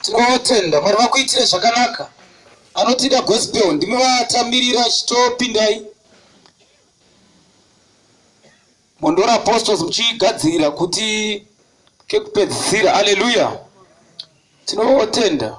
tinotenda Mwari vakuitire zvakanaka. Anotida gospel ndimi vatamirira chitopindai Mondoro Apostles muchigadzira kuti kekupedzisira. Haleluya. Tinotenda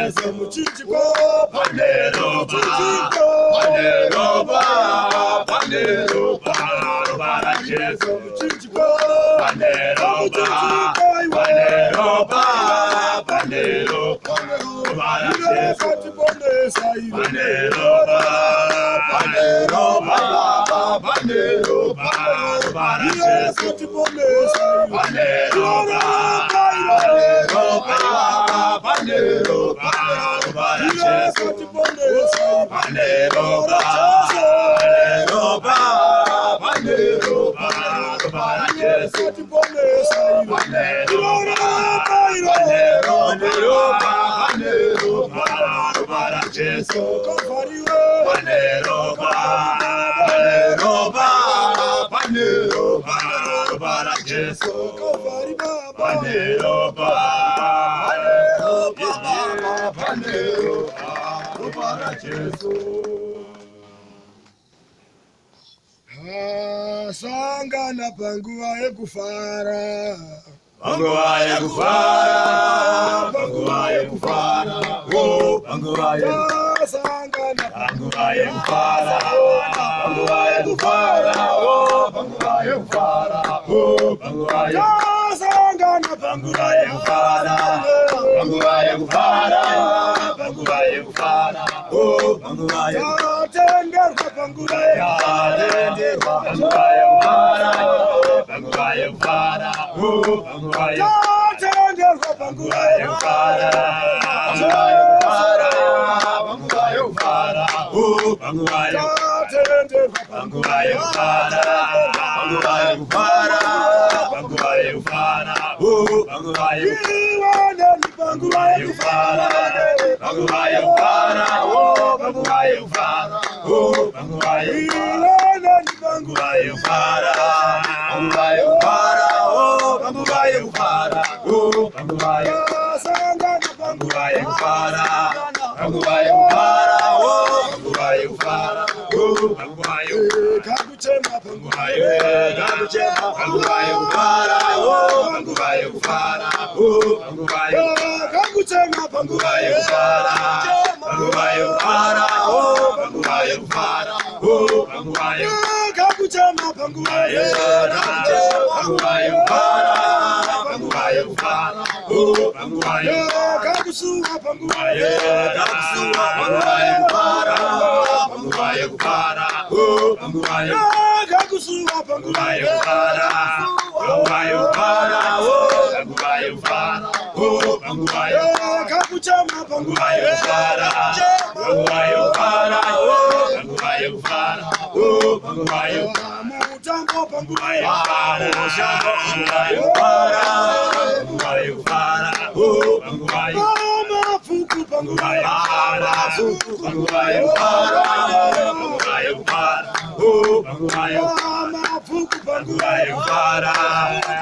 Jesu muchinjiko paneroba paneroba paneroba roba ra Jesu muchinjiko paneroba paneroba paneroba roba ra Jesu paneroba paneroba paneroba roba ra Jesu paneroba paneroba roba ra Jesu paneroba paneroba paneroba roba ra Jesu paneroba paneroba paneroba roba ra Jesu paneroba paneroba paneroba roba ra Jesu paneroba paneroba roba ra Jesu. Sangana panguva yekufara panguva yekufara panguva yekufara oh panguva yekufara sangana panguva yekufara panguva yekufara oh panguva yekufara oh panguva yekufara sangana panguva yekufara panguva yekufara panguva yekufara oh panguva yekufara tenderwa panguva tenderwa panguva yekufara panguva yekufara oh panguva yekufara tenderwa panguva yekufara panguva yekufara panguva yekufara oh panguva yekufara tenderwa panguva yekufara panguva yekufara panguva yekufara oh panguva yekufara panguva yekufara panguva yekufara oh panguva yekufara oh panguva yekufara panguva yekufara panguva yekufara oh panguva yekufara oh panguva yekufara sangana panguva yekufara panguva yekufara oh panguva yekufara oh panguva yekufara kakuchema panguva yekufara panguva yekufara oh panguva yekufara oh panguva yekufara kakuchema panguva yekufara panguva yekufara oh panguva yekufara oh panguva yekufara kakuchema panguva panguva yekufara panguva yekufara oh panguva yekufara kakusuwa panguva kakusuwa panguva yekufara panguva yekufara oh panguva yekufara kakusuwa panguva yekufara panguva yekufara oh panguva yekufara oh panguva yekufara kakuchema panguva yekufara panguva yekufara oh panguva yekufara oh panguva yekufara mutambo panguva yekufara panguva yekufara panguva yekufara oh panguva yekufara mafuku panguva yekufara panguva yekufara panguva yekufara oh panguva yekufara mafuku panguva yekufara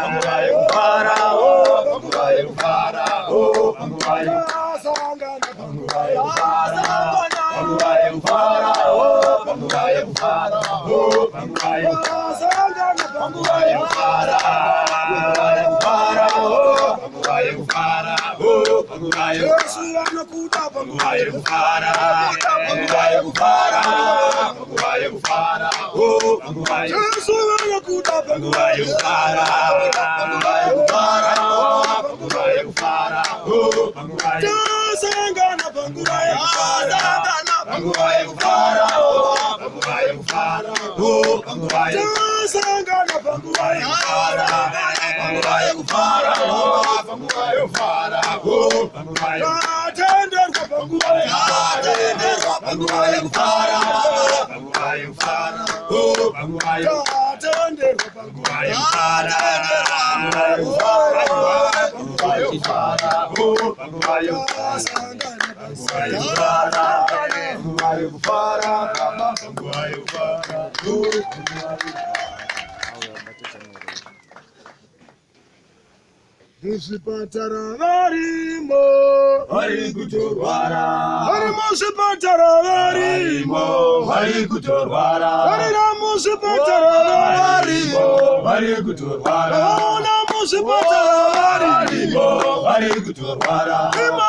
panguva yekufara oh panguva yekufara oh panguva yekufara sangana panguva yekufara panguva yekufara oh panguva yekufara oh panguva yekufara sangana panguva yekufara panguva yekufara oh panguva yekufara oh panguva Yesu yekufara anakuja panguva yekufara panguva yekufara panguva yekufara oh panguva yekufara Yesu anakuja panguva yekufara panguva yekufara oh panguva yekufara oh panguva yekufara sangana panguva panguva yekufara oh panguva yekufara oh panguva yekufara sangana panguva yekufara panguva yekufara oh panguva yekufara oh panguva yekufara tenderwa panguva panguva yekufara panguva yekufara oh panguva yekufara tenderwa panguva yekufara panguva yekufara panguva yekufara oh panguva yekufara sangana panguva yekufara panguva yekufara panguva yekufara oh panguva Muzvipatara varimo vari kutorwara vari muzvipatara varimo vari kutorwara varira muzvipatara varimo vari kutorwara ona muzvipatara varimo vari kutorwara ima